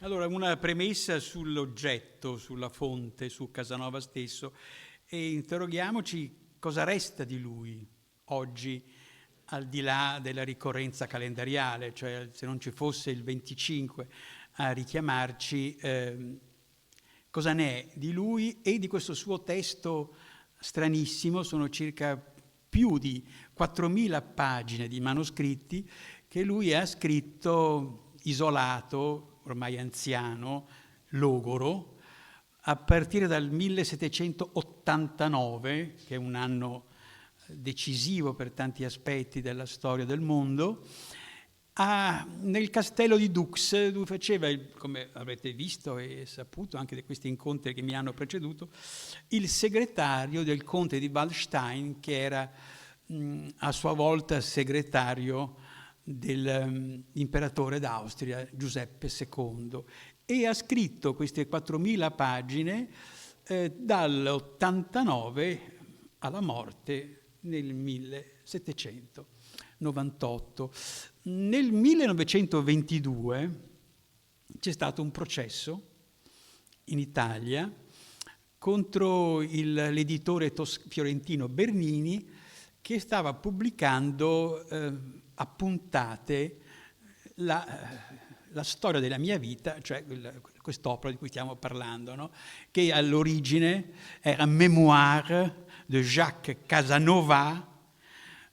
Allora, una premessa sull'oggetto, sulla fonte, su Casanova stesso, e interroghiamoci cosa resta di lui oggi, al di là della ricorrenza calendariale, cioè se non ci fosse il 25 a richiamarci, cosa ne è di lui e di questo suo testo stranissimo. Sono circa più di 4.000 pagine di manoscritti che lui ha scritto isolato, ormai anziano, logoro, a partire dal 1789, che è un anno decisivo per tanti aspetti della storia del mondo, nel castello di Dux, dove faceva, come avrete visto e saputo anche di questi incontri che mi hanno preceduto, il segretario del conte di Waldstein, che era a sua volta segretario dell'imperatore d'Austria Giuseppe II, e ha scritto queste 4.000 pagine dall'89 alla morte nel 1798. Nel 1922 c'è stato un processo in Italia contro l'editore fiorentino Bernini, che stava pubblicando a puntate la storia della mia vita, cioè quest'opera di cui stiamo parlando, no? Che all'origine era Mémoire de Jacques Casanova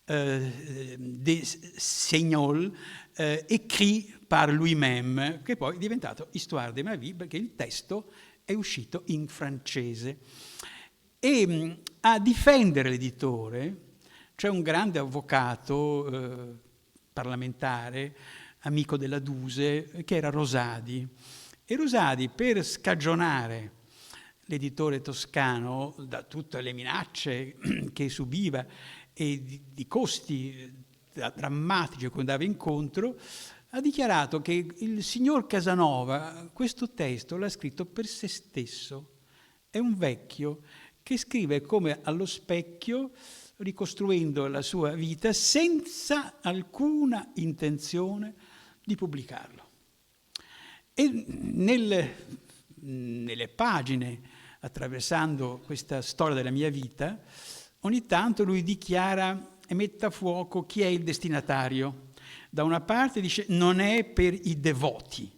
de Seignol, écrit par lui-même, che poi è diventato Histoire de ma vie, perché il testo è uscito in francese. E a difendere l'editore c'è un grande avvocato parlamentare, amico della Duse, che era Rosadi. E Rosadi, per scagionare l'editore toscano da tutte le minacce che subiva e di costi drammatici a cui andava incontro, ha dichiarato che il signor Casanova questo testo l'ha scritto per se stesso. È un vecchio che scrive come allo specchio, ricostruendo la sua vita senza alcuna intenzione di pubblicarlo. E nelle pagine, attraversando questa storia della mia vita, ogni tanto lui dichiara e mette a fuoco chi è il destinatario. Da una parte dice non è per i devoti,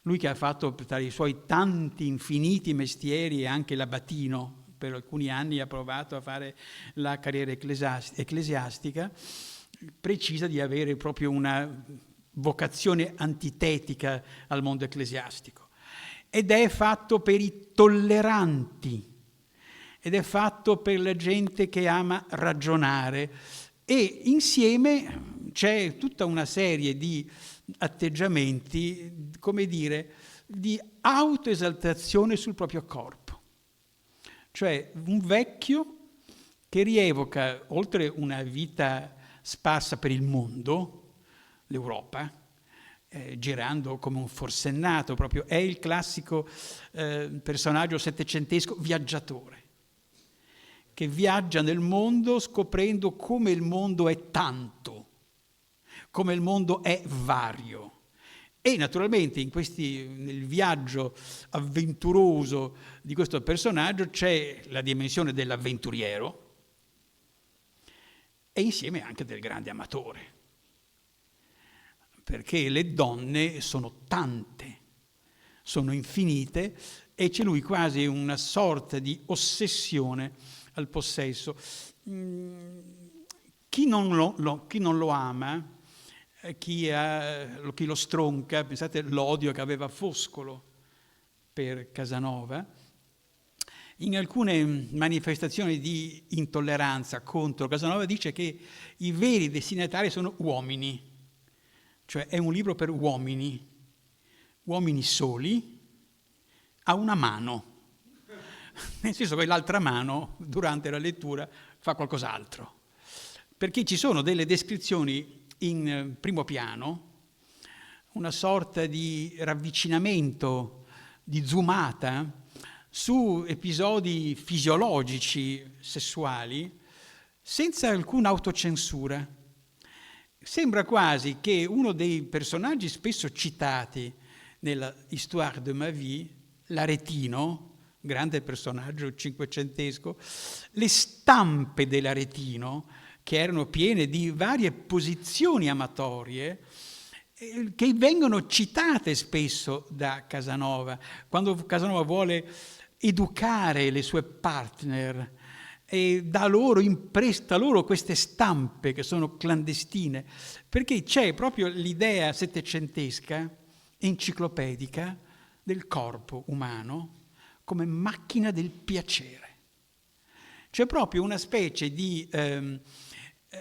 lui che ha fatto tra i suoi tanti infiniti mestieri e anche l'abatino, per alcuni anni ha provato a fare la carriera ecclesiastica, precisa di avere proprio una vocazione antitetica al mondo ecclesiastico. Ed è fatto per i tolleranti, ed è fatto per la gente che ama ragionare, e insieme c'è tutta una serie di atteggiamenti, come dire, di autoesaltazione sul proprio corpo. Cioè un vecchio che rievoca, oltre una vita sparsa per il mondo, l'Europa, girando come un forsennato, proprio è il classico personaggio settecentesco viaggiatore, che viaggia nel mondo scoprendo come il mondo è tanto, come il mondo è vario. E naturalmente nel viaggio avventuroso di questo personaggio c'è la dimensione dell'avventuriero e insieme anche del grande amatore, perché le donne sono tante, sono infinite, e c'è lui quasi una sorta di ossessione al possesso. Chi non lo ama, chi lo stronca, pensate all'odio che aveva Foscolo per Casanova, in alcune manifestazioni di intolleranza contro Casanova dice che i veri destinatari sono uomini, cioè è un libro per uomini soli, a una mano, nel senso che l'altra mano durante la lettura fa qualcos'altro, perché ci sono delle descrizioni in primo piano, una sorta di ravvicinamento, di zoomata su episodi fisiologici, sessuali, senza alcuna autocensura. Sembra quasi che uno dei personaggi spesso citati nella Histoire de ma vie, l'Aretino, grande personaggio cinquecentesco, le stampe dell'Aretino, che erano piene di varie posizioni amatorie, che vengono citate spesso da Casanova. Quando Casanova vuole educare le sue partner e impresta loro queste stampe che sono clandestine, perché c'è proprio l'idea settecentesca, enciclopedica, del corpo umano come macchina del piacere. C'è proprio una specie di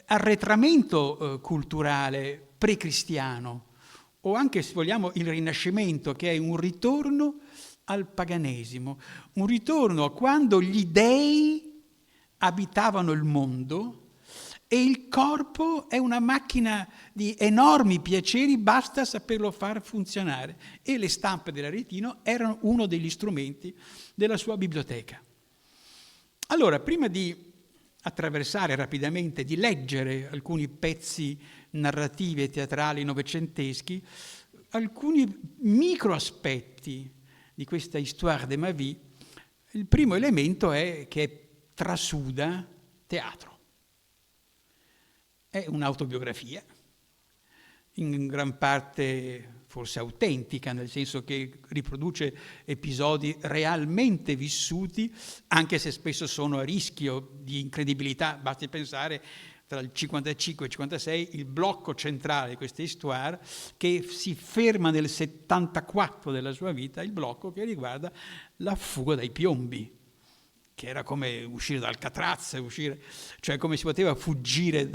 arretramento culturale precristiano, o anche, se vogliamo, il Rinascimento, che è un ritorno al paganesimo, un ritorno a quando gli dei abitavano il mondo e il corpo è una macchina di enormi piaceri, basta saperlo far funzionare. E le stampe dell'Aretino erano uno degli strumenti della sua biblioteca. Allora, prima di attraversare rapidamente, di leggere alcuni pezzi narrativi e teatrali novecenteschi, alcuni micro aspetti di questa Histoire de ma vie, il primo elemento è che trasuda teatro. È un'autobiografia, in gran parte forse autentica, nel senso che riproduce episodi realmente vissuti, anche se spesso sono a rischio di incredibilità. Basti pensare, tra il 55 e il 56, il blocco centrale di questa histoire, che si ferma nel 74 della sua vita, il blocco che riguarda la fuga dai piombi, che era come uscire dal Alcatraz, cioè come si poteva fuggire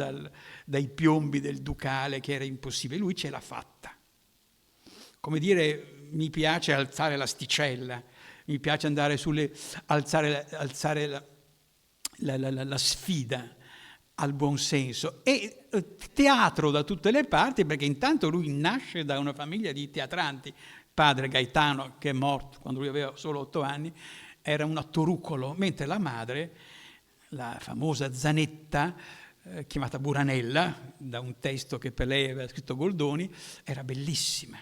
dai piombi del ducale, che era impossibile. Lui ce l'ha fatta. Come dire, mi piace alzare l'asticella, mi piace andare alzare la sfida al buon senso. E teatro da tutte le parti, perché intanto lui nasce da una famiglia di teatranti. Padre Gaetano, che è morto quando lui aveva solo 8 anni, era un attorucolo, mentre la madre, la famosa Zanetta, chiamata Buranella, da un testo che per lei aveva scritto Goldoni, era bellissima.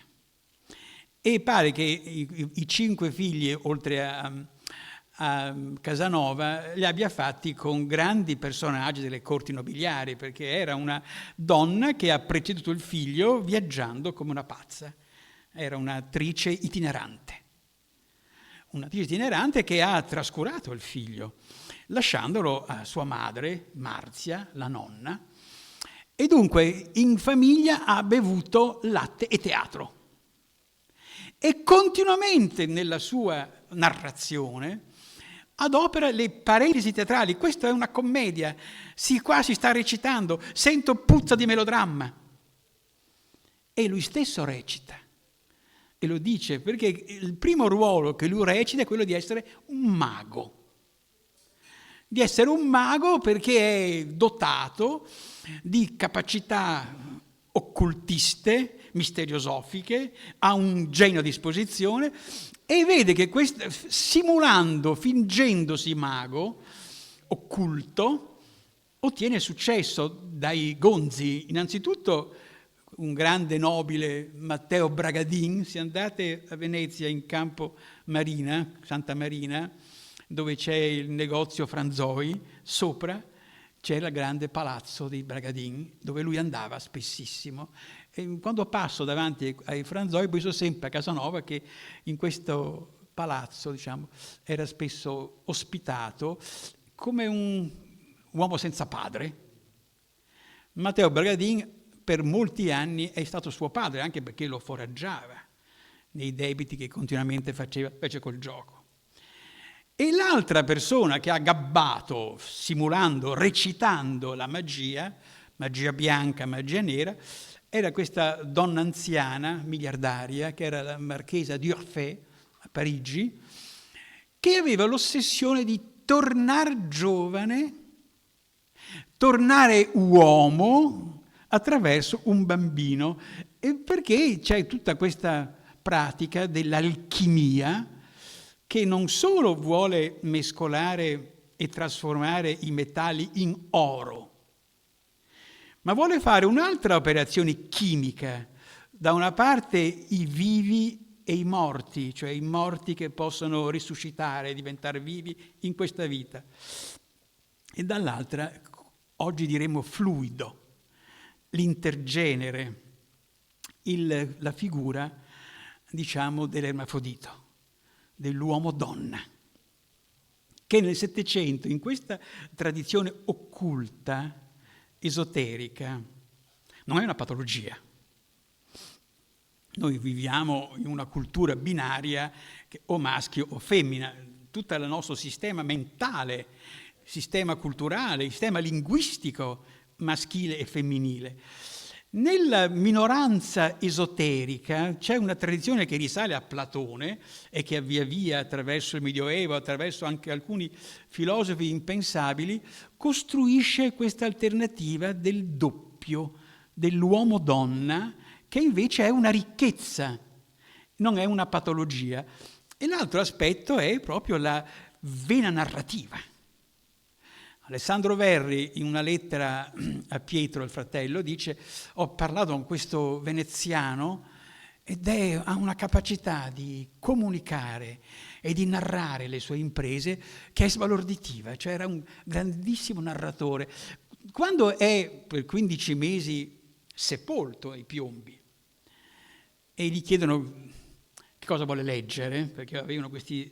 E pare che i 5 figli, oltre a Casanova, li abbia fatti con grandi personaggi delle corti nobiliari, perché era una donna che ha preceduto il figlio viaggiando come una pazza. Era un'attrice itinerante. Un'attrice itinerante che ha trascurato il figlio, lasciandolo a sua madre, Marzia, la nonna, e dunque in famiglia ha bevuto latte e teatro. E continuamente nella sua narrazione adopera le parentesi teatrali. Questa è una commedia, qua si sta recitando, sento puzza di melodramma. E lui stesso recita. E lo dice perché il primo ruolo che lui recita è quello di essere un mago. Di essere un mago perché è dotato di capacità occultiste, misteriosofiche, ha un genio a disposizione e vede che simulando, fingendosi mago, occulto, ottiene successo dai gonzi. Innanzitutto un grande nobile, Matteo Bragadin. Se andate a Venezia in Campo Marina, Santa Marina, dove c'è il negozio Franzoi, sopra c'è il grande palazzo dei Bragadin, dove lui andava spessissimo. E quando passo davanti ai Franzoi penso sempre a Casanova, che in questo palazzo, diciamo, era spesso ospitato come un uomo senza padre. Matteo Bragadin per molti anni è stato suo padre, anche perché lo foraggiava nei debiti che continuamente fece col gioco. E l'altra persona che ha gabbato, simulando, recitando la magia bianca, magia nera, era questa donna anziana, miliardaria, che era la marchesa d'Urfé a Parigi, che aveva l'ossessione di tornare giovane, tornare uomo attraverso un bambino, e perché c'è tutta questa pratica dell'alchimia che non solo vuole mescolare e trasformare i metalli in oro, ma vuole fare un'altra operazione chimica, da una parte i vivi e i morti, cioè i morti che possono risuscitare, diventare vivi in questa vita. E dall'altra, oggi diremmo fluido, l'intergenere, la figura, diciamo, dell'ermafrodito, dell'uomo-donna, che nel Settecento, in questa tradizione occulta, esoterica, non è una patologia. Noi viviamo in una cultura binaria, che o maschio o femmina. Tutto il nostro sistema mentale, sistema culturale, sistema linguistico maschile e femminile. Nella minoranza esoterica c'è una tradizione che risale a Platone e che via via attraverso il Medioevo, attraverso anche alcuni filosofi impensabili, costruisce questa alternativa del doppio, dell'uomo-donna, che invece è una ricchezza, non è una patologia. E l'altro aspetto è proprio la vena narrativa. Alessandro Verri, in una lettera a Pietro, il fratello, dice: ho parlato con questo veneziano ed ha una capacità di comunicare e di narrare le sue imprese che è sbalorditiva, cioè era un grandissimo narratore. Quando è per 15 mesi sepolto ai Piombi e gli chiedono che cosa vuole leggere, perché avevano questi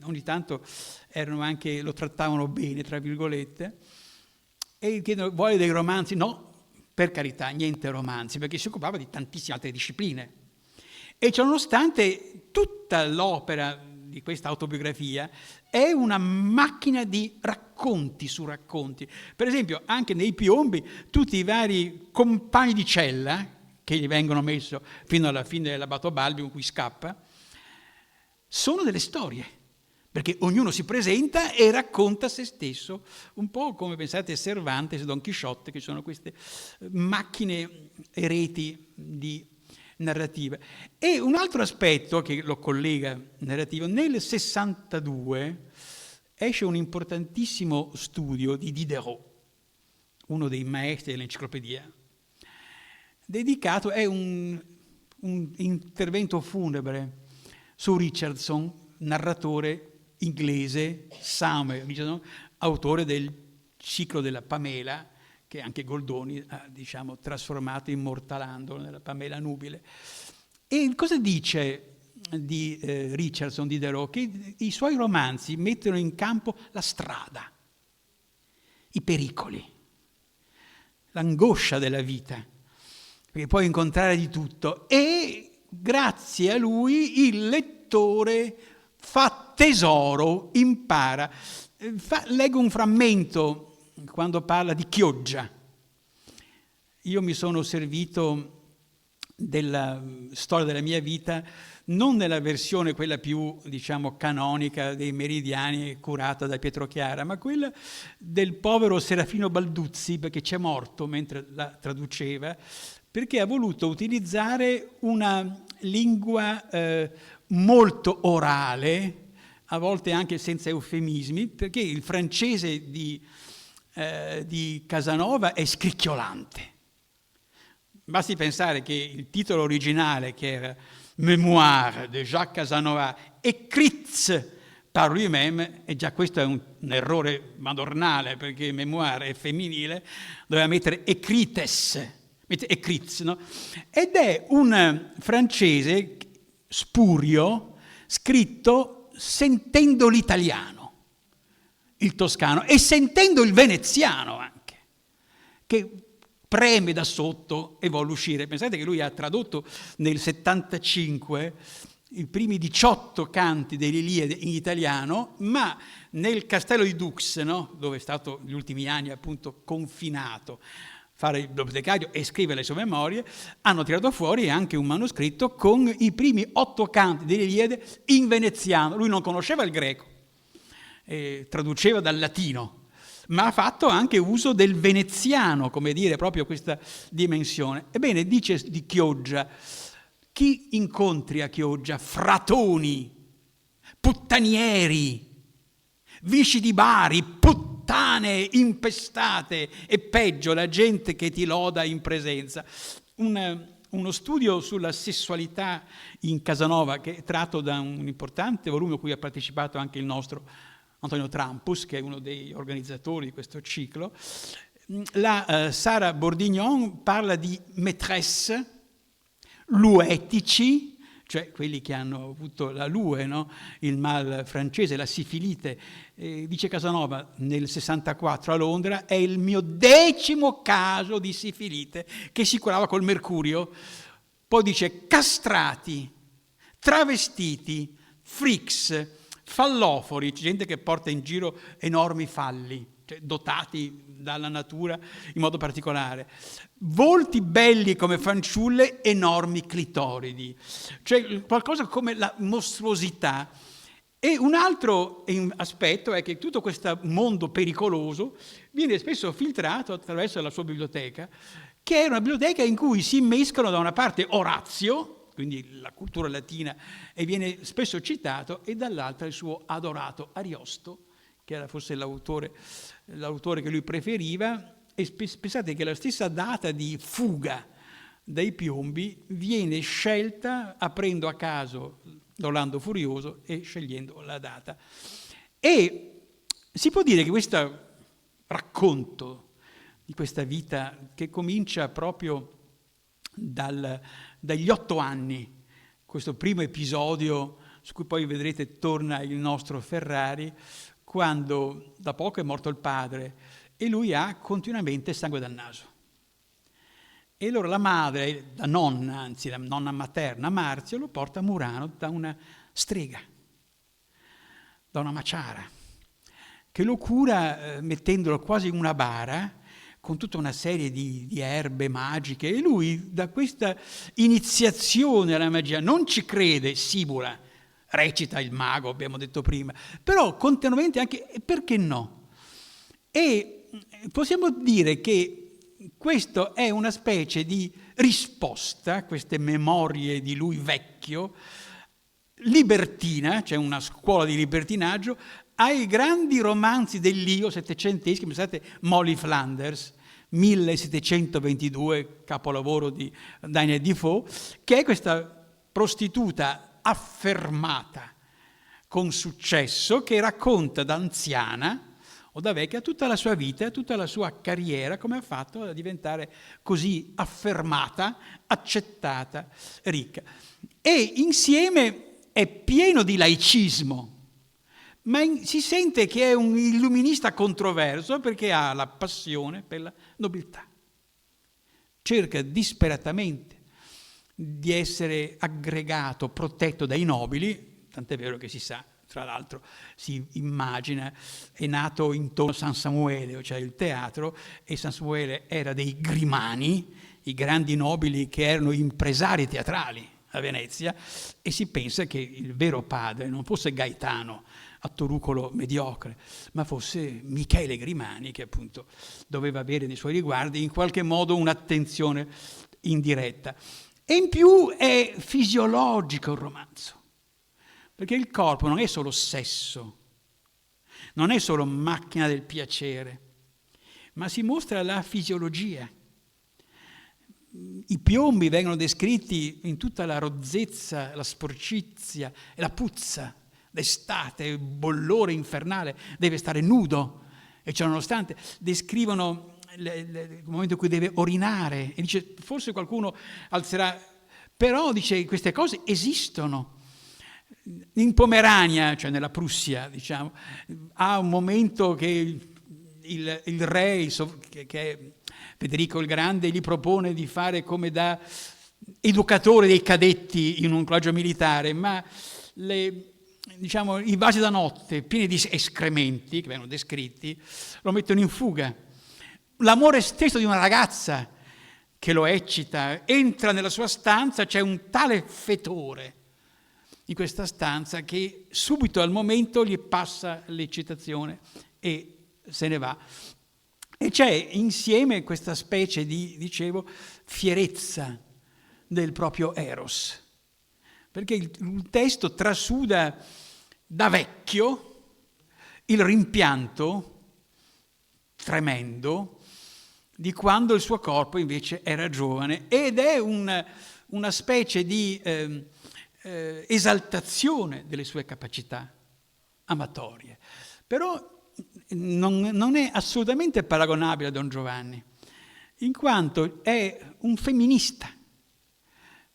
ogni tanto lo trattavano bene, tra virgolette, e gli chiedono: vuole dei romanzi? No, per carità, niente romanzi, perché si occupava di tantissime altre discipline. E ciononostante tutta l'opera di questa autobiografia è una macchina di racconti su racconti. Per esempio, anche nei Piombi, tutti i vari compagni di cella che gli vengono messo fino alla fine dell'Abbato Balbi, con cui scappa, sono delle storie, perché ognuno si presenta e racconta se stesso, un po' come pensate Cervantes e Don Chisciotte, che sono queste macchine ereti di narrativa. E un altro aspetto che lo collega narrativo, nel 62 esce un importantissimo studio di Diderot, uno dei maestri dell'enciclopedia, dedicato, è un intervento funebre su Richardson, narratore inglese, Samuel Richardson, autore del ciclo della Pamela, che anche Goldoni ha, diciamo, trasformato, immortalando nella Pamela nubile. E cosa dice di Richardson, di Diderot? Che i suoi romanzi mettono in campo la strada, i pericoli, l'angoscia della vita, perché puoi incontrare di tutto, e grazie a lui il lettore fa tesoro, impara. Leggo un frammento quando parla di Chioggia. Io mi sono servito della storia della mia vita non nella versione quella più, diciamo, canonica dei Meridiani, curata da Pietro Chiara, ma quella del povero Serafino Balduzzi, perché c'è morto mentre la traduceva, perché ha voluto utilizzare una lingua molto orale, a volte anche senza eufemismi, perché il francese di Casanova è scricchiolante. Basti pensare che il titolo originale, che era Mémoires de Jacques Casanova, écrits par lui-même, e già questo è un errore madornale, perché Mémoire è femminile, doveva mettere écrites, écrits, no? Ed è un francese spurio, scritto sentendo l'italiano, il toscano, e sentendo il veneziano anche, che preme da sotto e vuole uscire. Pensate che lui ha tradotto nel 75 i primi 18 canti dell'Iliade in italiano, ma nel castello di Dux, no, dove è stato negli ultimi anni appunto confinato, fare il bibliotecario e scrivere le sue memorie, hanno tirato fuori anche un manoscritto con i primi 8 canti dell'Iliade in veneziano. Lui non conosceva il greco, traduceva dal latino, ma ha fatto anche uso del veneziano, come dire, proprio questa dimensione. Ebbene, dice di Chioggia: chi incontri a Chioggia? Fratoni, puttanieri, vici di Bari, puttane impestate, e peggio, la gente che ti loda in presenza. Un uno studio sulla sessualità in Casanova, che è tratto da un importante volume a cui ha partecipato anche il nostro Antonio Trampus, che è uno dei organizzatori di questo ciclo. La Sara Bordignon parla di maîtresse, luetici, cioè quelli che hanno avuto la lue, no? Il mal francese, la sifilite. Dice Casanova nel 64 a Londra: è il mio 10° caso di sifilite che si curava col mercurio. Poi dice castrati, travestiti, freaks, fallofori, gente che porta in giro enormi falli, cioè dotati dalla natura in modo particolare, volti belli come fanciulle, enormi clitoridi, cioè qualcosa come la mostruosità. E un altro aspetto è che tutto questo mondo pericoloso viene spesso filtrato attraverso la sua biblioteca, che è una biblioteca in cui si mescolano da una parte Orazio, quindi la cultura latina, e viene spesso citato, e dall'altra il suo adorato Ariosto, che era forse l'autore che lui preferiva. E pensate che la stessa data di fuga dai piombi viene scelta aprendo a caso l'Orlando Furioso e scegliendo la data. E si può dire che questo racconto di questa vita, che comincia proprio dagli 8 anni, questo primo episodio su cui poi vedrete torna il nostro Ferrari, quando da poco è morto il padre e lui ha continuamente sangue dal naso. E allora la madre, la nonna materna, Marzio, lo porta a Murano da una strega, da una maciara, che lo cura mettendolo quasi in una bara con tutta una serie di erbe magiche. E lui, da questa iniziazione alla magia, non ci crede, simula, recita il mago, abbiamo detto prima, però continuamente anche, perché no? E possiamo dire che questo è una specie di risposta, queste memorie di lui vecchio, libertina, cioè una scuola di libertinaggio, ai grandi romanzi dell'Io settecenteschi. Pensate, Molly Flanders, 1722, capolavoro di Daniel Defoe, che è questa prostituta affermata con successo, che racconta da anziana o da vecchia tutta la sua vita, tutta la sua carriera, come ha fatto a diventare così affermata, accettata, ricca. E insieme è pieno di laicismo, ma si sente che è un illuminista controverso perché ha la passione per la nobiltà. Cerca disperatamente di essere aggregato, protetto dai nobili, tant'è vero che si sa, tra l'altro si immagina, è nato intorno a San Samuele, cioè il teatro, e San Samuele era dei Grimani, i grandi nobili che erano impresari teatrali a Venezia, e si pensa che il vero padre non fosse Gaetano, attorucolo mediocre, ma fosse Michele Grimani, che appunto doveva avere nei suoi riguardi in qualche modo un'attenzione indiretta. E in più è fisiologico il romanzo, perché il corpo non è solo sesso, non è solo macchina del piacere, ma si mostra la fisiologia. I piombi vengono descritti in tutta la rozzezza, la sporcizia e la puzza. D'estate, il bollore infernale, deve stare nudo, e ciò nonostante descrivono il momento in cui deve orinare, e dice, forse qualcuno alzerà, però dice, queste cose esistono. In Pomerania, cioè nella Prussia, diciamo, ha un momento che il re, che è Federico il Grande, gli propone di fare come da educatore dei cadetti in un collegio militare, ma i vasi da notte pieni di escrementi che vengono descritti lo mettono in fuga. L'amore stesso di una ragazza che lo eccita, entra nella sua stanza, c'è un tale fetore in questa stanza che subito al momento gli passa l'eccitazione e se ne va. E c'è insieme questa specie di, dicevo, fierezza del proprio Eros, perché il testo trasuda da vecchio il rimpianto tremendo di quando il suo corpo invece era giovane, ed è una specie di esaltazione delle sue capacità amatorie. Però non è assolutamente paragonabile a Don Giovanni, in quanto è un femminista.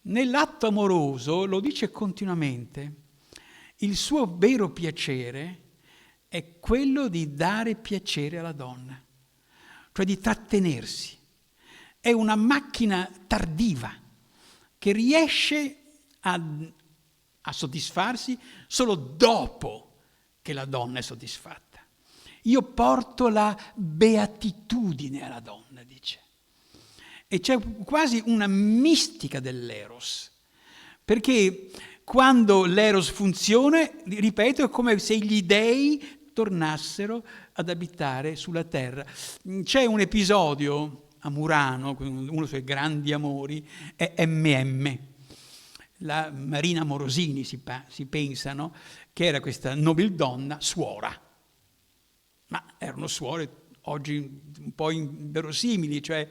Nell'atto amoroso, lo dice continuamente, il suo vero piacere è quello di dare piacere alla donna, cioè di trattenersi. È una macchina tardiva che riesce a soddisfarsi solo dopo che la donna è soddisfatta. Io porto la beatitudine alla donna, dice. E c'è quasi una mistica dell'eros, perché quando l'eros funziona, ripeto, è come se gli dei tornassero ad abitare sulla terra. C'è un episodio a Murano, uno dei suoi grandi amori, è MM. La Marina Morosini si pensano che era questa nobildonna suora, ma erano suore oggi un po' inverosimili, cioè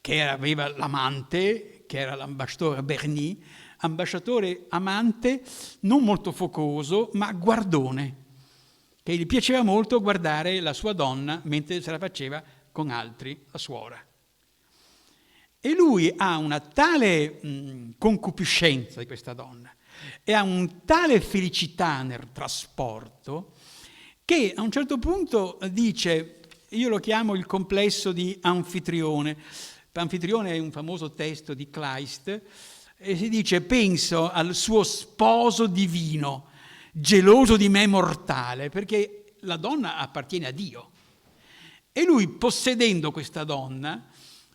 che aveva l'amante, che era l'ambasciatore Berny, ambasciatore amante non molto focoso, ma guardone, che gli piaceva molto guardare la sua donna mentre se la faceva con altri, la suora. E lui ha una tale concupiscenza di questa donna e ha un tale felicità nel trasporto che a un certo punto dice, io lo chiamo il complesso di Anfitrione. Anfitrione è un famoso testo di Kleist e si dice: penso al suo sposo divino, geloso di me mortale, perché la donna appartiene a Dio. E lui, possedendo questa donna,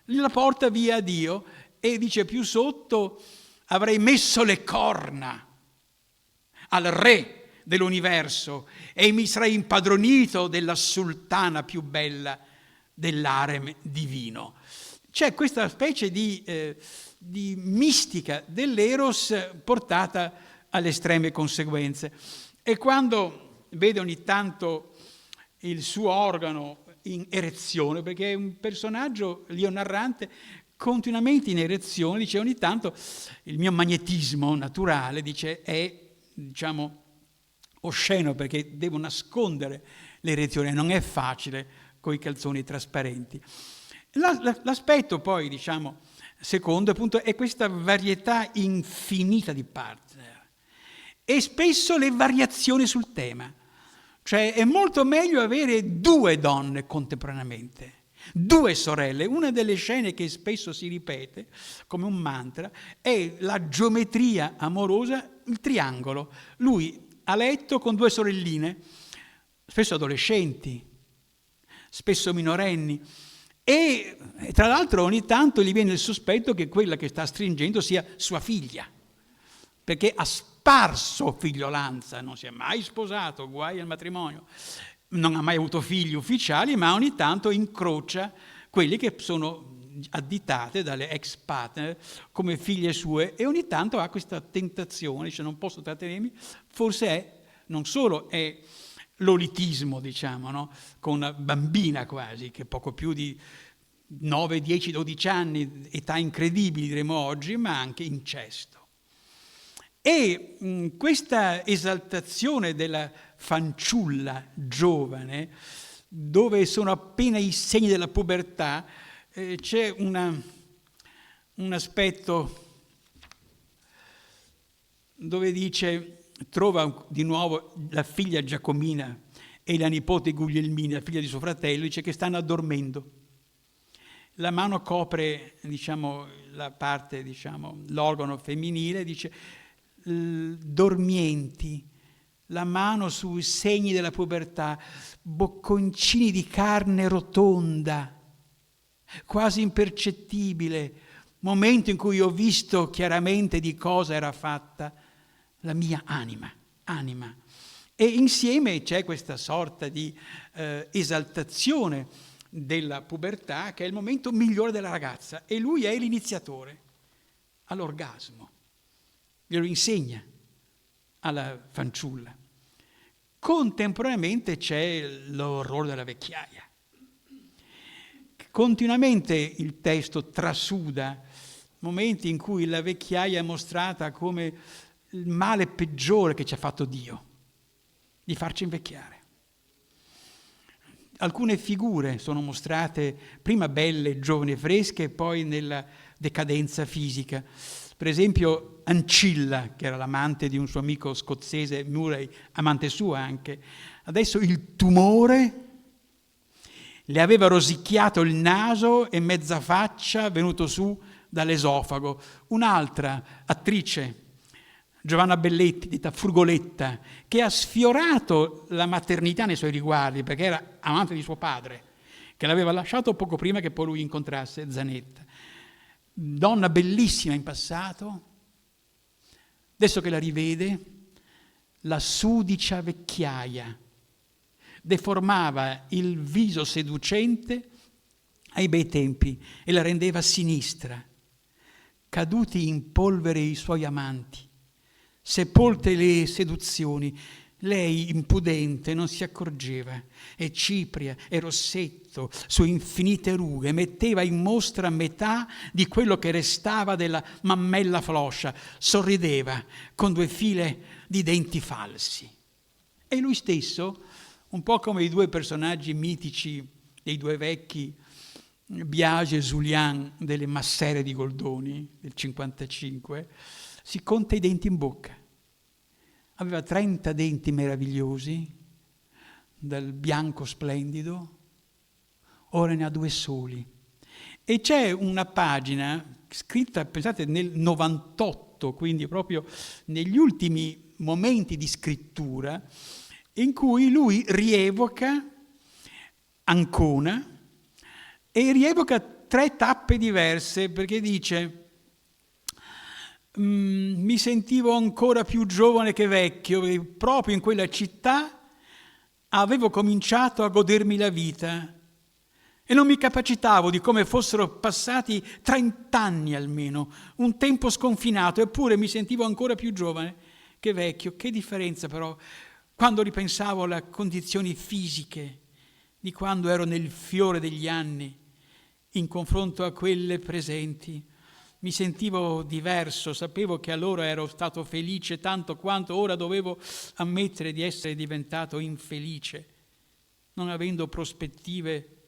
la porta via a Dio e dice più sotto: avrei messo le corna al re dell'universo e mi sarei impadronito della sultana più bella dell'harem divino. C'è questa specie di mistica dell'eros portata alle estreme conseguenze. E quando vede ogni tanto il suo organo in erezione, perché è un personaggio, l'io narrante, continuamente in erezione, dice ogni tanto il mio magnetismo naturale, dice, è, diciamo, osceno, perché devo nascondere l'erezione, non è facile con i calzoni trasparenti. L'aspetto poi, diciamo, secondo appunto è questa varietà infinita di partner e spesso le variazioni sul tema. Cioè è molto meglio avere due donne contemporaneamente, due sorelle. Una delle scene che spesso si ripete come un mantra è la geometria amorosa, il triangolo. Lui a letto con due sorelline, spesso adolescenti, spesso minorenni, e tra l'altro ogni tanto gli viene il sospetto che quella che sta stringendo sia sua figlia, perché ha sparso figliolanza, non si è mai sposato, guai al matrimonio, non ha mai avuto figli ufficiali, ma ogni tanto incrocia quelli che sono additate dalle ex partner come figlie sue, e ogni tanto ha questa tentazione, dice non posso trattenermi, forse non solo è l'olitismo, diciamo, no? Con una bambina quasi, che è poco più di 9, 10, 12 anni, età incredibili diremo oggi, ma anche incesto. E questa esaltazione della fanciulla giovane, dove sono appena i segni della pubertà, c'è un aspetto dove dice, trova di nuovo la figlia Giacomina e la nipote Guglielmina, la figlia di suo fratello, dice che stanno addormendo. La mano copre, diciamo, la parte, diciamo, l'organo femminile, dice dormienti, la mano sui segni della pubertà, bocconcini di carne rotonda, quasi impercettibile, momento in cui ho visto chiaramente di cosa era fatta la mia anima. E insieme c'è questa sorta di esaltazione della pubertà, che è il momento migliore della ragazza, e lui è l'iniziatore all'orgasmo, glielo insegna alla fanciulla. Contemporaneamente c'è l'orrore della vecchiaia. Continuamente il testo trasuda momenti in cui la vecchiaia è mostrata come il male peggiore che ci ha fatto Dio, di farci invecchiare. Alcune figure sono mostrate prima belle, giovani e fresche, e poi nella decadenza fisica. Per esempio Ancilla, che era l'amante di un suo amico scozzese, Murray, amante sua anche. Adesso il tumore le aveva rosicchiato il naso e mezza faccia venuto su dall'esofago. Un'altra attrice, Giovanna Belletti, detta Frugoletta, che ha sfiorato la maternità nei suoi riguardi, perché era amante di suo padre, che l'aveva lasciato poco prima che poi lui incontrasse Zanetta. Donna bellissima in passato, adesso che la rivede, la sudicia vecchiaia deformava il viso seducente ai bei tempi e la rendeva sinistra. Caduti in polvere i suoi amanti, sepolte le seduzioni, lei, impudente, non si accorgeva, e cipria e rossetto, su infinite rughe, metteva in mostra metà di quello che restava della mammella floscia, sorrideva con 2 file di denti falsi. E lui stesso, un po' come i 2 personaggi mitici dei 2 vecchi, Biagi e Julian delle Massere di Goldoni del 55, si conta i denti in bocca. Aveva 30 denti meravigliosi, dal bianco splendido, ora ne ha 2 soli. E c'è una pagina scritta, pensate, nel 98, quindi proprio negli ultimi momenti di scrittura, in cui lui rievoca Ancona e rievoca 3 tappe diverse, perché dice: mi sentivo ancora più giovane che vecchio, perché proprio in quella città avevo cominciato a godermi la vita e non mi capacitavo di come fossero passati 30 anni almeno, un tempo sconfinato, eppure mi sentivo ancora più giovane che vecchio. Che differenza però quando ripensavo alle condizioni fisiche di quando ero nel fiore degli anni in confronto a quelle presenti. Mi sentivo diverso, sapevo che allora ero stato felice tanto quanto ora dovevo ammettere di essere diventato infelice, non avendo prospettive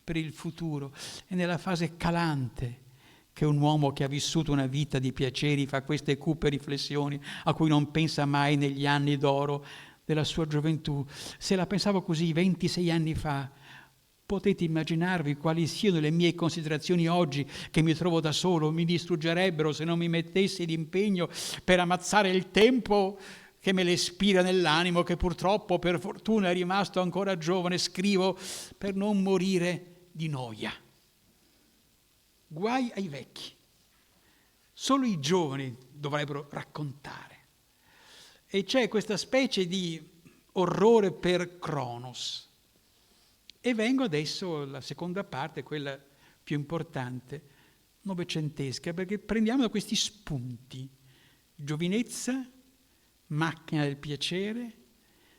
per il futuro. È nella fase calante che un uomo che ha vissuto una vita di piaceri fa queste cupe riflessioni a cui non pensa mai negli anni d'oro della sua gioventù. Se la pensavo così 26 anni fa, potete immaginarvi quali siano le mie considerazioni oggi, che mi trovo da solo, mi distruggerebbero se non mi mettessi d'impegno per ammazzare il tempo che me le spira nell'animo, che purtroppo per fortuna è rimasto ancora giovane. Scrivo per non morire di noia. Guai ai vecchi. Solo i giovani dovrebbero raccontare. E c'è questa specie di orrore per Cronos. E vengo adesso alla seconda parte, quella più importante, novecentesca, perché prendiamo da questi spunti: giovinezza, macchina del piacere,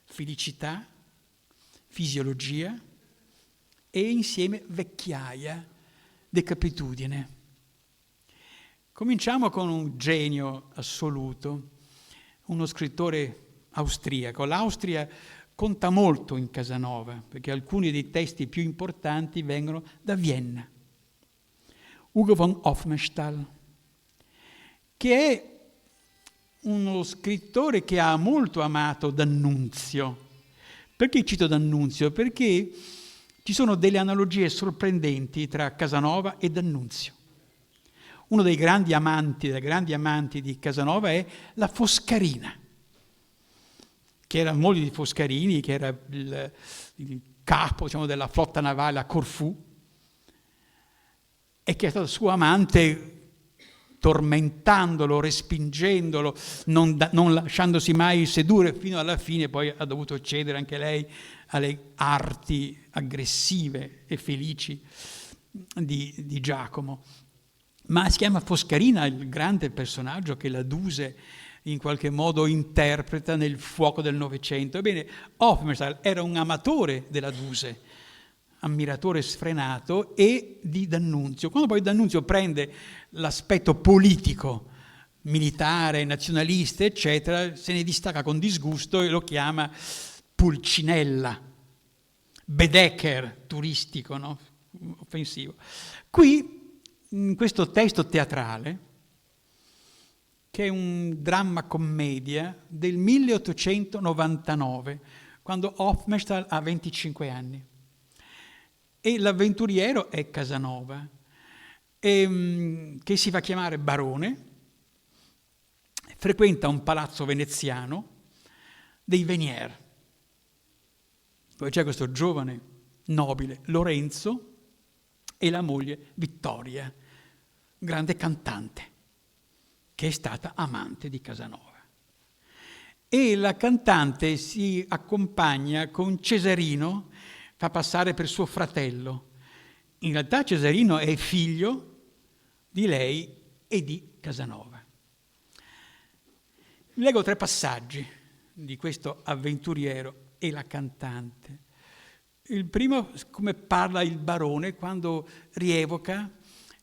felicità, fisiologia e insieme vecchiaia, decapitudine. Cominciamo con un genio assoluto, uno scrittore austriaco. L'Austria conta molto in Casanova, perché alcuni dei testi più importanti vengono da Vienna. Ugo von Hofmannsthal, che è uno scrittore che ha molto amato D'Annunzio. Perché cito D'Annunzio? Perché ci sono delle analogie sorprendenti tra Casanova e D'Annunzio. Uno dei grandi amanti di Casanova è la Foscarina, che era moglie di Foscarini, che era il capo, diciamo, della flotta navale a Corfù, e che è stato suo amante, tormentandolo, respingendolo, non lasciandosi mai sedurre fino alla fine. Poi ha dovuto cedere anche lei alle arti aggressive e felici di Giacomo. Ma si chiama Foscarina il grande personaggio che la Duse in qualche modo interpreta nel fuoco del Novecento. Ebbene, Hofmannsthal era un amatore della Duse, ammiratore sfrenato, e di D'Annunzio. Quando poi D'Annunzio prende l'aspetto politico, militare, nazionalista, eccetera, se ne distacca con disgusto e lo chiama Pulcinella, Baedeker turistico, no? Offensivo. Qui, in questo testo teatrale, che è un dramma commedia del 1899, quando Hofmannsthal ha 25 anni. E l'avventuriero è Casanova, che si fa chiamare barone, frequenta un palazzo veneziano dei Venier, dove c'è questo giovane nobile Lorenzo e la moglie Vittoria, grande cantante, che è stata amante di Casanova. E la cantante si accompagna con Cesarino, fa passare per suo fratello. In realtà Cesarino è figlio di lei e di Casanova. Vi leggo 3 passaggi di questo avventuriero e la cantante. Il primo, come parla il barone quando rievoca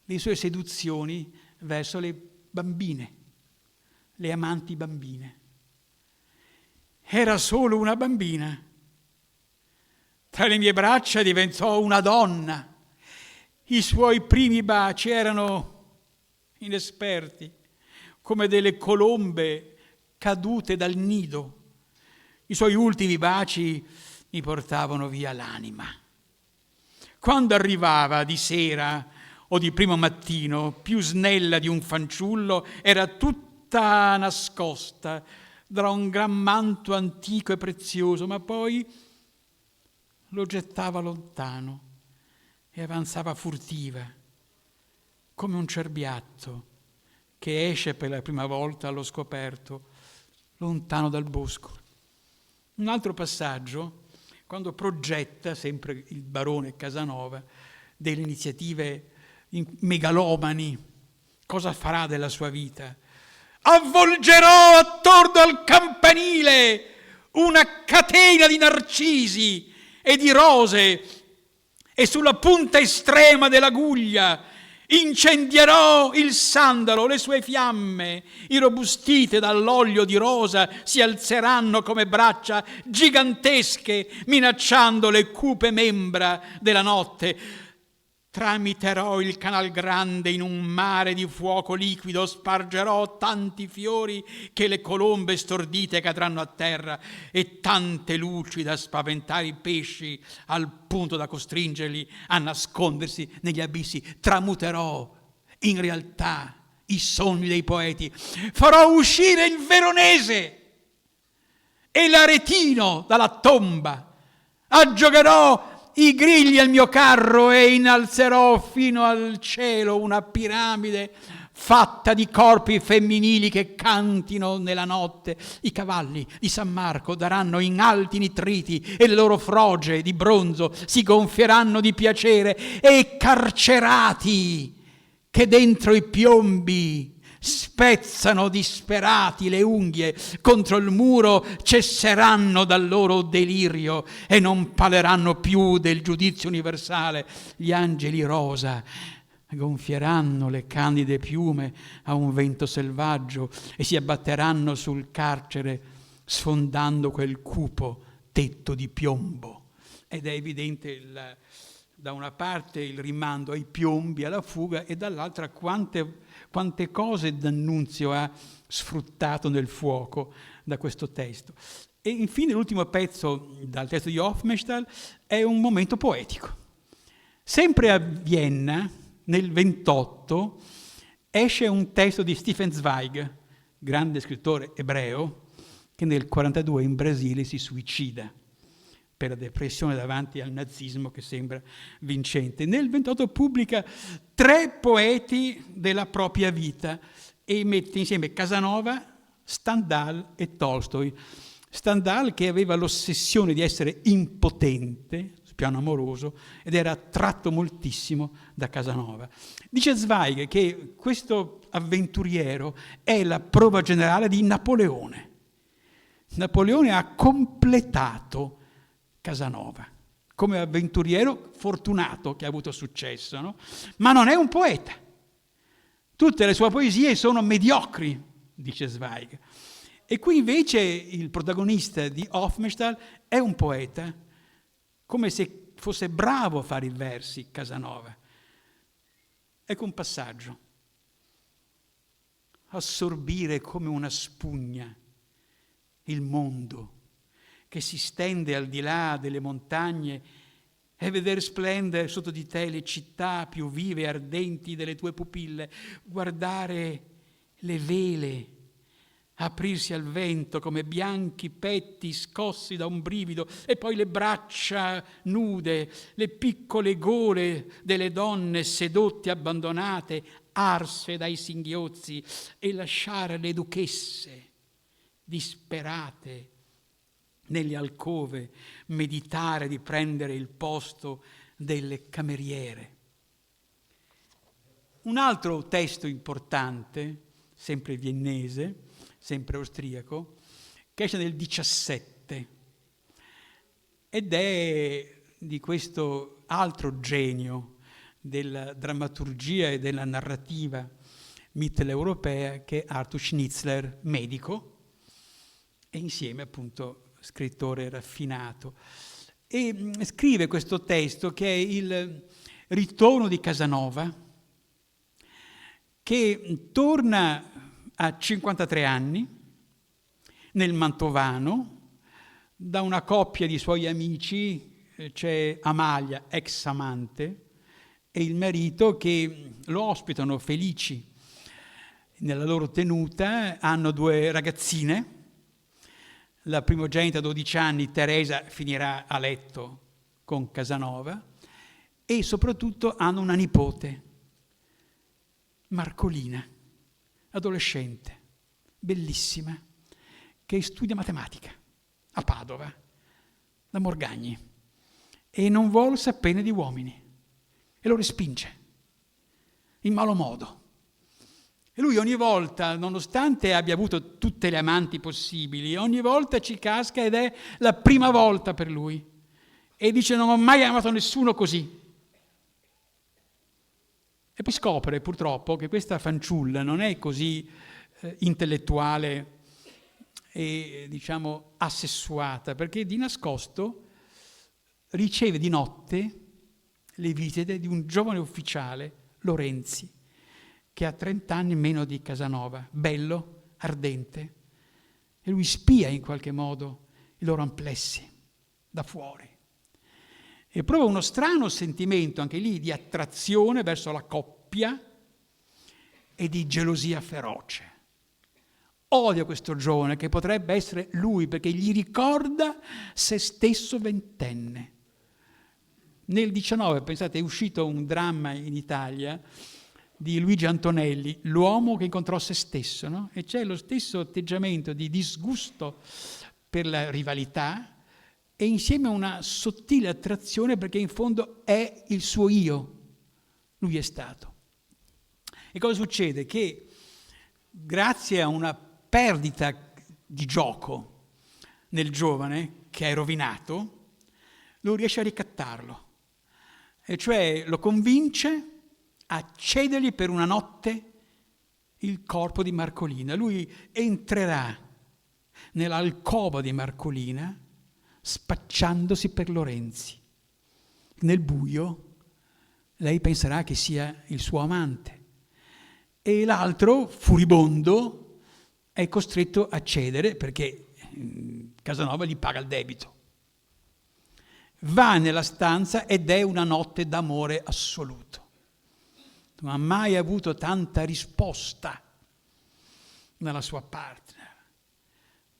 le sue seduzioni verso le bambine, le amanti bambine. Era solo una bambina. Tra le mie braccia diventò una donna. I suoi primi baci erano inesperti, come delle colombe cadute dal nido. I suoi ultimi baci mi portavano via l'anima. Quando arrivava di sera o di primo mattino, più snella di un fanciullo, era tutta nascosta tra un gran manto antico e prezioso, ma poi lo gettava lontano e avanzava furtiva, come un cerbiatto che esce per la prima volta allo scoperto, lontano dal bosco. Un altro passaggio, quando progetta, sempre il barone Casanova, delle iniziative megalomani, cosa farà della sua vita? Avvolgerò attorno al campanile una catena di narcisi e di rose, e sulla punta estrema dell'aguglia incendierò il sandalo, le sue fiamme, irrobustite dall'olio di rosa, si alzeranno come braccia gigantesche, minacciando le cupe membra della notte. Tramiterò il canal grande in un mare di fuoco liquido, spargerò tanti fiori che le colombe stordite cadranno a terra, e tante luci da spaventare i pesci al punto da costringerli a nascondersi negli abissi. Tramuterò in realtà i sogni dei poeti. Farò uscire il Veronese e l'Aretino dalla tomba. Aggiogherò i grigli al mio carro e innalzerò fino al cielo una piramide fatta di corpi femminili che cantino nella notte. I cavalli di San Marco daranno in alti nitriti e le loro froge di bronzo si gonfieranno di piacere, e i carcerati che dentro i piombi spezzano disperati le unghie contro il muro cesseranno dal loro delirio e non parleranno più del giudizio universale. Gli angeli rosa gonfieranno le candide piume a un vento selvaggio e si abbatteranno sul carcere sfondando quel cupo tetto di piombo. Ed è evidente da una parte il rimando ai piombi, alla fuga, e dall'altra quante cose D'Annunzio ha sfruttato nel fuoco da questo testo. E infine l'ultimo pezzo dal testo di Hofmannsthal è un momento poetico. Sempre a Vienna, nel 28, esce un testo di Stefan Zweig, grande scrittore ebreo, che nel 42 in Brasile si suicida per la depressione davanti al nazismo che sembra vincente. Nel 28 pubblica 3 poeti della propria vita e mette insieme Casanova, Stendhal e Tolstoi. Stendhal, che aveva l'ossessione di essere impotente sul piano amoroso ed era attratto moltissimo da Casanova. Dice Zweig che questo avventuriero è la prova generale di Napoleone. Napoleone ha completato Casanova come avventuriero fortunato che ha avuto successo, no? Ma non è un poeta. Tutte le sue poesie sono mediocri, dice Zweig. E qui invece il protagonista di Hofmannsthal è un poeta, come se fosse bravo a fare i versi, Casanova. Ecco un passaggio. Assorbire come una spugna il mondo che si stende al di là delle montagne e vedere splendere sotto di te le città più vive e ardenti delle tue pupille, guardare le vele aprirsi al vento come bianchi petti scossi da un brivido e poi le braccia nude, le piccole gole delle donne sedotte abbandonate, arse dai singhiozzi, e lasciare le duchesse disperate nelle alcove meditare di prendere il posto delle cameriere. Un altro testo importante, sempre viennese, sempre austriaco, che esce nel 17 ed è di questo altro genio della drammaturgia e della narrativa mitteleuropea che è Arthur Schnitzler, medico, e insieme appunto scrittore raffinato. E scrive questo testo che è il ritorno di Casanova, che torna a 53 anni, nel Mantovano, da una coppia di suoi amici, c'è Amalia, ex amante, e il marito che lo ospitano felici nella loro tenuta. Hanno 2 ragazzine, la primogenita 12 anni, Teresa, finirà a letto con Casanova, e soprattutto hanno una nipote, Marcolina, adolescente, bellissima, che studia matematica a Padova, da Morgagni, e non vuole sapere di uomini, e lo respinge, in malo modo. E lui ogni volta, nonostante abbia avuto tutte le amanti possibili, ogni volta ci casca ed è la prima volta per lui. E dice: non ho mai amato nessuno così. E poi scopre purtroppo che questa fanciulla non è così intellettuale e diciamo assessuata, perché di nascosto riceve di notte le visite di un giovane ufficiale, Lorenzi, che ha 30 anni meno di Casanova, bello, ardente, e lui spia in qualche modo i loro amplessi da fuori. E prova uno strano sentimento, anche lì, di attrazione verso la coppia e di gelosia feroce. Odia questo giovane, che potrebbe essere lui, perché gli ricorda se stesso ventenne. Nel 19, pensate, è uscito un dramma in Italia di Luigi Antonelli, L'uomo che incontrò se stesso, no? E c'è lo stesso atteggiamento di disgusto per la rivalità e insieme una sottile attrazione, perché in fondo è il suo io, lui è stato. E cosa succede? Che grazie a una perdita di gioco nel giovane, che è rovinato, lui riesce a ricattarlo, e cioè lo convince a cedergli per una notte il corpo di Marcolina. Lui entrerà nell'alcova di Marcolina spacciandosi per Lorenzi. Nel buio lei penserà che sia il suo amante e l'altro, furibondo, è costretto a cedere perché Casanova gli paga il debito. Va nella stanza ed è una notte d'amore assoluto. Non ha mai avuto tanta risposta nella sua partner.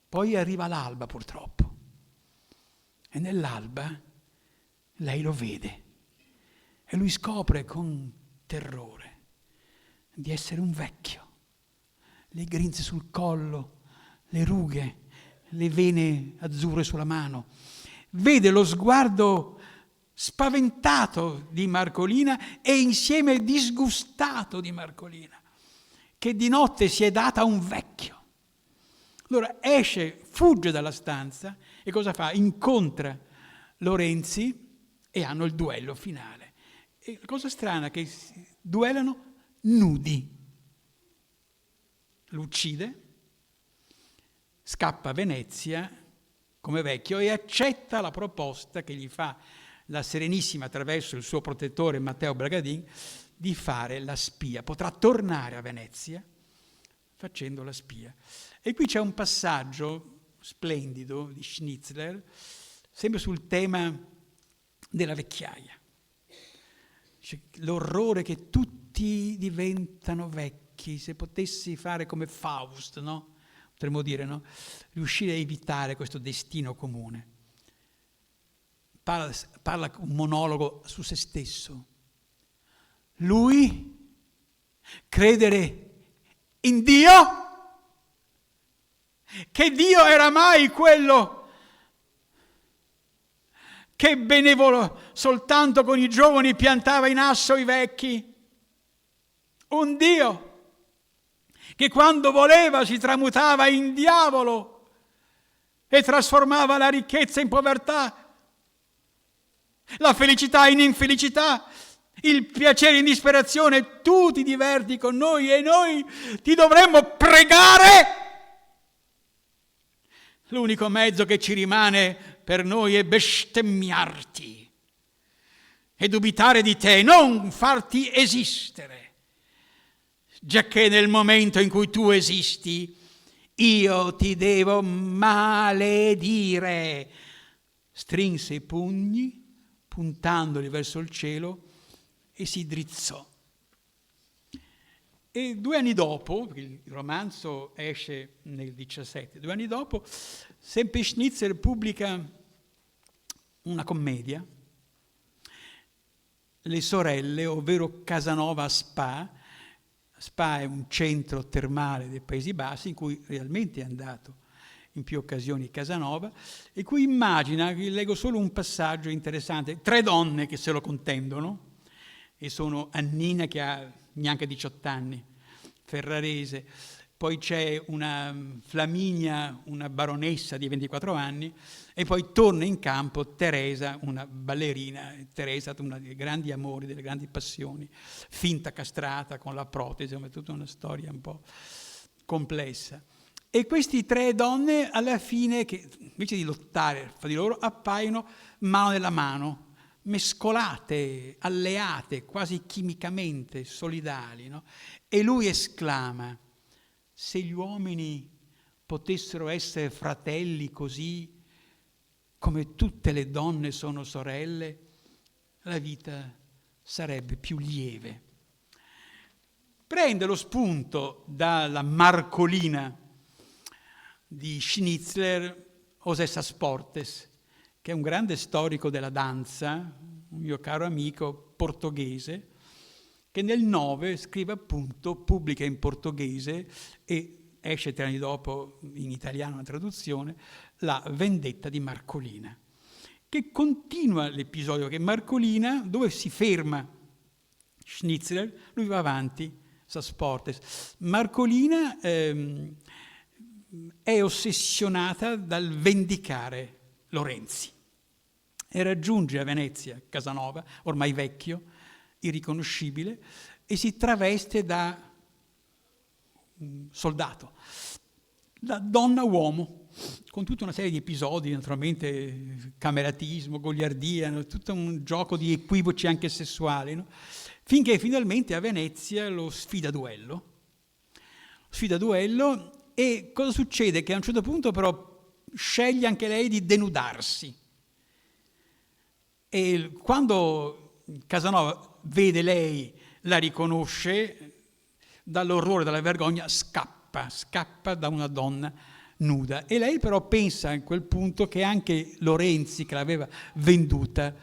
Poi arriva l'alba, purtroppo, e nell'alba lei lo vede e lui scopre con terrore di essere un vecchio. Le grinze sul collo, le rughe, le vene azzurre sulla mano. Vede lo sguardo spaventato di Marcolina e insieme disgustato di Marcolina, che di notte si è data a un vecchio. Allora esce, fugge dalla stanza e cosa fa? Incontra Lorenzi e hanno il duello finale. E la cosa strana è che duellano nudi. Lo uccide, scappa a Venezia come vecchio e accetta la proposta che gli fa la Serenissima attraverso il suo protettore Matteo Bragadin di fare la spia. Potrà tornare a Venezia facendo la spia. E qui c'è un passaggio splendido di Schnitzler, sempre sul tema della vecchiaia. L'orrore che tutti diventano vecchi, se potessi fare come Faust, no? Potremmo dire, no? Riuscire a evitare questo destino comune. Parla un monologo su se stesso. Lui credere in Dio? Che Dio era mai quello che benevolo soltanto con i giovani piantava in asso i vecchi? Un Dio che quando voleva si tramutava in diavolo e trasformava la ricchezza in povertà, la felicità in infelicità, il piacere in disperazione. Tu ti diverti con noi e noi ti dovremmo pregare. L'unico mezzo che ci rimane per noi è bestemmiarti e dubitare di te, non farti esistere, giacché nel momento in cui tu esisti io ti devo maledire. Strinse i pugni puntandoli verso il cielo e si drizzò. E 2 anni dopo, perché il romanzo esce nel 17, 2 anni dopo, sempre Schnitzler pubblica una commedia, Le sorelle, ovvero Casanova a Spa. Spa è un centro termale dei Paesi Bassi in cui realmente è andato in più occasioni Casanova, e cui immagina, leggo solo un passaggio interessante, 3 donne che se lo contendono, e sono Annina che ha neanche 18 anni, ferrarese, poi c'è una Flaminia, una baronessa di 24 anni, e poi torna in campo Teresa, una ballerina. Teresa è uno dei grandi amori, delle grandi passioni, finta castrata con la protesi, è tutta una storia un po' complessa. E queste 3 donne alla fine, che invece di lottare fra di loro, appaiono mano nella mano, mescolate, alleate, quasi chimicamente, solidali, no? E lui esclama: se gli uomini potessero essere fratelli così, come tutte le donne sono sorelle, la vita sarebbe più lieve. Prende lo spunto dalla Marcolina di Schnitzler, José Sasportes, che è un grande storico della danza, un mio caro amico portoghese, che nel 9 scrive appunto, pubblica in portoghese e esce 3 anni dopo in italiano una traduzione, La vendetta di Marcolina, che continua l'episodio che Marcolina, dove si ferma Schnitzler, lui va avanti, Sasportes. Marcolina è ossessionata dal vendicare Lorenzi e raggiunge a Venezia Casanova, ormai vecchio, irriconoscibile, e si traveste da soldato, da donna-uomo, con tutta una serie di episodi, naturalmente cameratismo, goliardia, tutto un gioco di equivoci anche sessuali, no? Finché finalmente a Venezia lo sfida a duello. E cosa succede? Che a un certo punto però sceglie anche lei di denudarsi. E quando Casanova vede lei, la riconosce, dall'orrore, dalla vergogna, scappa da una donna nuda. E lei però pensa a quel punto che anche Lorenzi, che l'aveva venduta,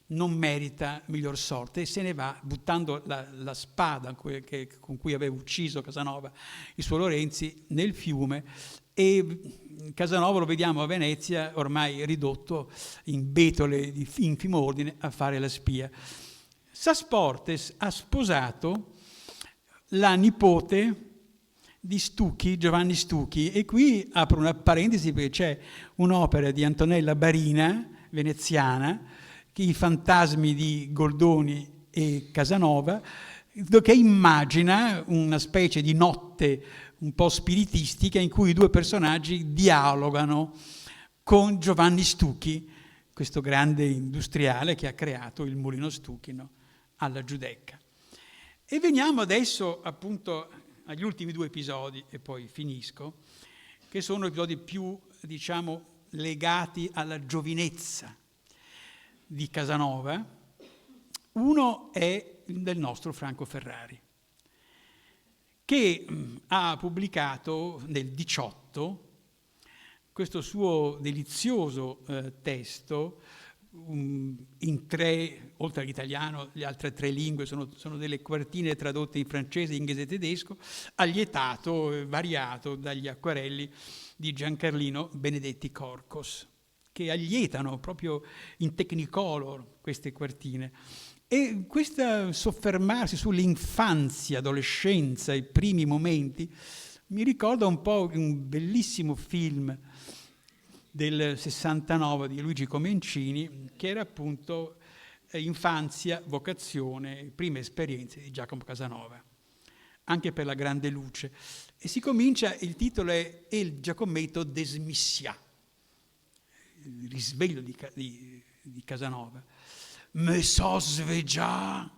non merita miglior sorte, e se ne va buttando la spada con cui aveva ucciso Casanova, il suo Lorenzi, nel fiume. E Casanova lo vediamo a Venezia ormai ridotto in betole di infimo ordine a fare la spia. Sasportes ha sposato la nipote di Stucchi, Giovanni Stucchi, e qui apro una parentesi perché c'è un'opera di Antonella Barina, veneziana, i fantasmi di Goldoni e Casanova, che immagina una specie di notte un po' spiritistica in cui i due personaggi dialogano con Giovanni Stucchi, questo grande industriale che ha creato il mulino Stucchino alla Giudecca. E veniamo adesso appunto agli ultimi due episodi, e poi finisco, che sono episodi più, diciamo, legati alla giovinezza di Casanova. Uno è del nostro Franco Ferrari, che ha pubblicato nel 18 questo suo delizioso testo in tre, oltre all'italiano, le altre tre lingue, sono delle quartine tradotte in francese, inglese e tedesco, allietato, variato dagli acquarelli di Giancarlino Benedetti Corcos, che allietano proprio in technicolor queste quartine. E questo soffermarsi sull'infanzia, adolescenza, i primi momenti, mi ricorda un po' un bellissimo film del 69 di Luigi Comencini, che era appunto Infanzia, vocazione, prime esperienze di Giacomo Casanova, anche per la grande luce. E si comincia, il titolo è Il Giacometto desmissia, il risveglio di Casanova. Me so svegliare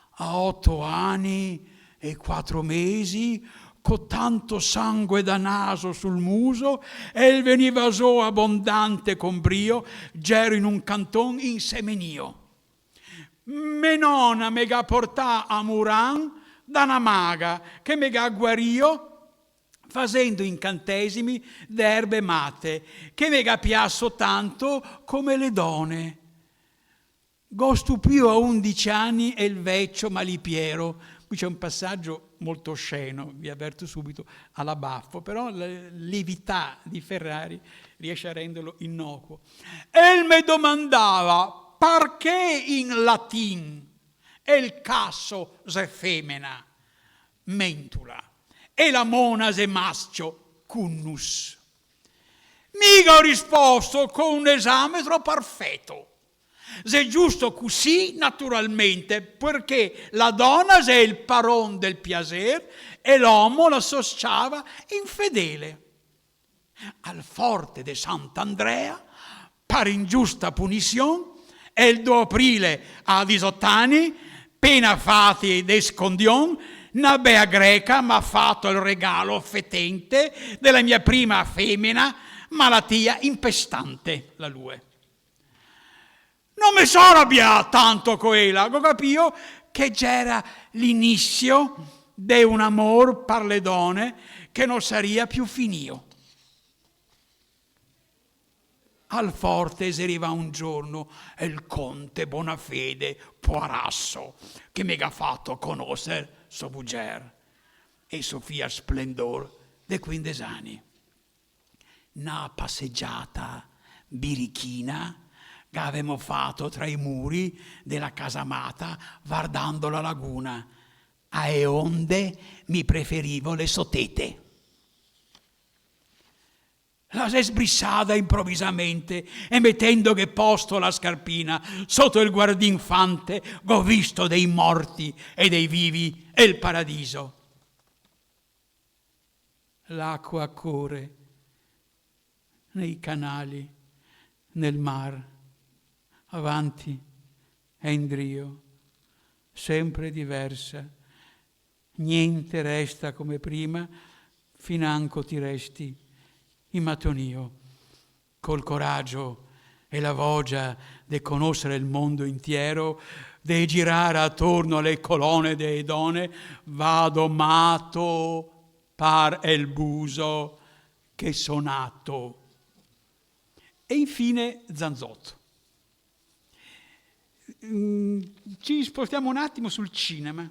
a 8 anni e 4 mesi, con tanto sangue da naso sul muso, e il veniva so abbondante con brio, gero in un canton in semenio. Me nonna me ga portà a Muran da una maga, che me ga guario facendo incantesimi d'erbe mate, che me ga piasso tanto come le donne. Go stupio a 11 anni e il vecchio malipiero. Qui c'è un passaggio molto osceno, vi avverto subito, alla baffo, però la levità di Ferrari riesce a renderlo innocuo. E me domandava perché in latin è il casso se femmina, mentula, e la mona se maschio, cunnus. Mica ho risposto con un esame troppo perfetto. Se giusto così, naturalmente, perché la donna è il paron del piacer e l'uomo la associava infedele. Al forte de Sant'Andrea, per ingiusta punizione, e il 2 aprile a 18 anni, pena fatti de scondion, una bea greca m'ha fatto il regalo fetente della mia prima femmina, malattia impestante, la lue. Non mi sono arrabbiato tanto con ella, ho capito che c'era l'inizio di un amor per le donne che non sarebbe più finito. Al forte si arriva un giorno il conte Bonafede Poarasso, che mi ha fatto conoscere suo Buger e Sofia Splendor dei 15 anni. Una passeggiata birichina che avevamo fatto tra i muri della casamata guardando la laguna, a onde mi preferivo le sotete. La si è sbrissata improvvisamente e mettendo che posto la scarpina sotto il guardinfante ho visto dei morti e dei vivi e il paradiso. L'acqua corre nei canali, nel mar, avanti e indrio, sempre diversa. Niente resta come prima, financo ti resti in matonio, col coraggio e la voglia di conoscere il mondo intero, di girare attorno alle colonne dei donne, vado matto par el buso che sonato. E infine Zanzotto. Ci spostiamo un attimo sul cinema.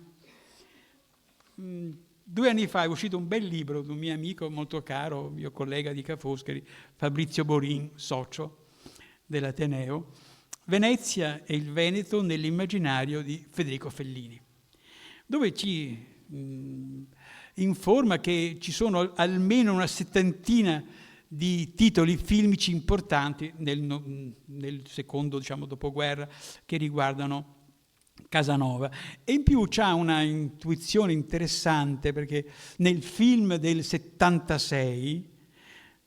2 anni fa è uscito un bel libro di un mio amico molto caro, mio collega di Ca' Foscari, Fabrizio Borin, socio dell'Ateneo, Venezia e il Veneto nell'immaginario di Federico Fellini, dove ci informa che ci sono almeno una 70ina di titoli filmici importanti nel secondo, diciamo, dopoguerra, che riguardano Casanova. E in più c'ha una intuizione interessante, perché nel film del 76,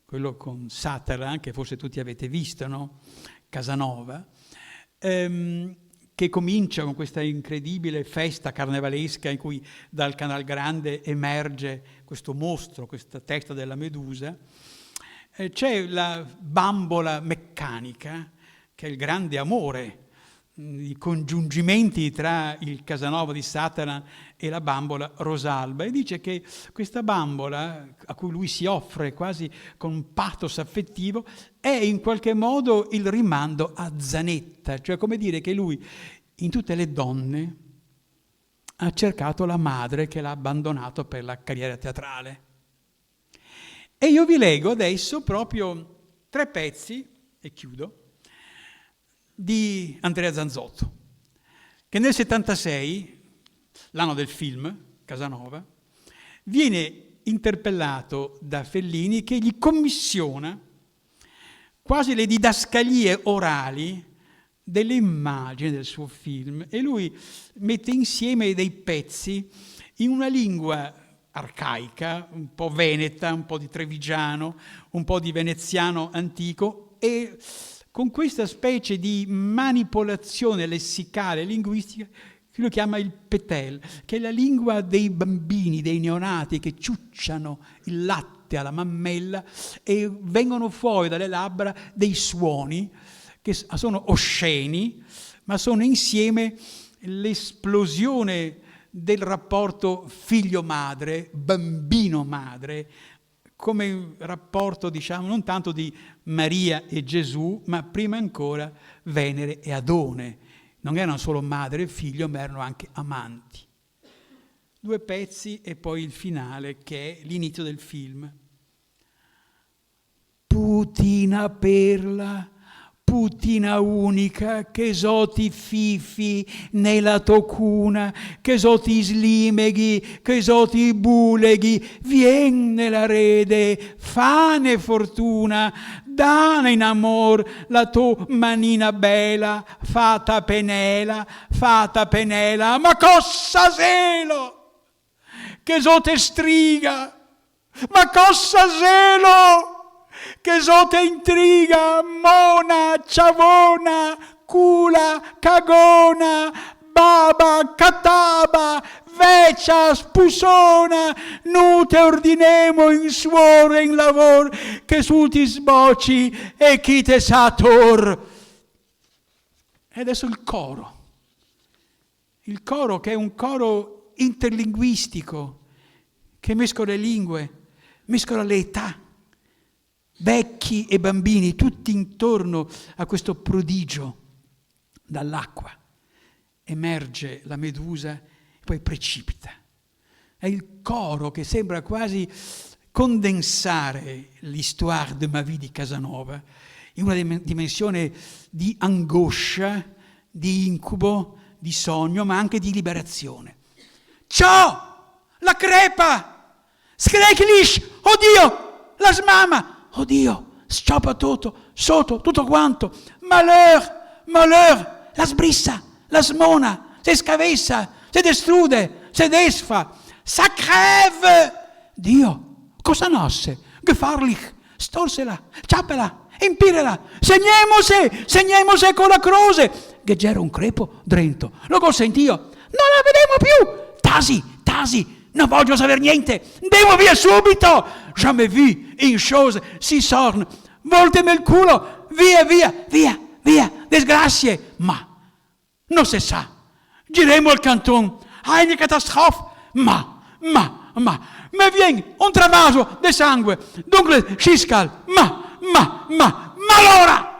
quello con Sutherland, che forse tutti avete visto, no? Casanova, che comincia con questa incredibile festa carnevalesca in cui dal Canal Grande emerge questo mostro, questa testa della Medusa. C'è la bambola meccanica, che è il grande amore, i congiungimenti tra il Casanova di Sutherland e la bambola Rosalba, e dice che questa bambola, a cui lui si offre quasi con un pathos affettivo, è in qualche modo il rimando a Zanetta, cioè come dire che lui in tutte le donne ha cercato la madre che l'ha abbandonato per la carriera teatrale. E io vi leggo adesso proprio 3 pezzi, e chiudo, di Andrea Zanzotto, che nel 76, l'anno del film, Casanova, viene interpellato da Fellini, che gli commissiona quasi le didascalie orali delle immagini del suo film, e lui mette insieme dei pezzi in una lingua arcaica, un po' veneta, un po' di trevigiano, un po' di veneziano antico, e con questa specie di manipolazione lessicale e linguistica che lui chiama il petel, che è la lingua dei bambini, dei neonati che ciucciano il latte alla mammella e vengono fuori dalle labbra dei suoni che sono osceni, ma sono insieme l'esplosione del rapporto figlio-madre, bambino-madre, come rapporto, diciamo, non tanto di Maria e Gesù, ma prima ancora Venere e Adone. Non erano solo madre e figlio, ma erano anche amanti. 2 pezzi e poi il finale, che è l'inizio del film. Putina perla, putina unica, che so ti fifi nella tocuna, che so ti slimeghi, che so ti buleghi, vien nella rede, fane fortuna, dana in amor la tua manina bella, fata penela, ma cosa zelo, che so te striga, ma cosa zelo, che so te intriga, mona, ciavona, cula, cagona, baba, cataba, vecia, spusona, nu te ordinemo in suore e in lavor, che su ti sboci e chi te sator. E adesso il coro che è un coro interlinguistico, che mescola le lingue, mescola le età, vecchi e bambini, tutti intorno a questo prodigio. Dall'acqua emerge la Medusa e poi precipita. È il coro che sembra quasi condensare l'histoire de ma vie di Casanova in una dimensione di angoscia, di incubo, di sogno, ma anche di liberazione. Ciao! La crepa! Schrecklich! Oddio! La smama! Oddio, scioppa tutto, sotto, tutto quanto. Malheur, la sbrissa, la smona, se scavessa, se destrude, se desfa, sa crève. Dio, cosa nosse, gefahrlich, storsela, ciappela, impirela, segnemose con la croce, che c'era un crepo drento, lo consentio, non la vedemo più, tasi, non voglio sapere niente, devo via subito, jamais vu in chose si sorne, voltemi il culo, via, disgrazie, ma, non si sa, giremo il canton, eine Katastrophe, ma vien un travaso de sangue, dunque sciscal, ma allora,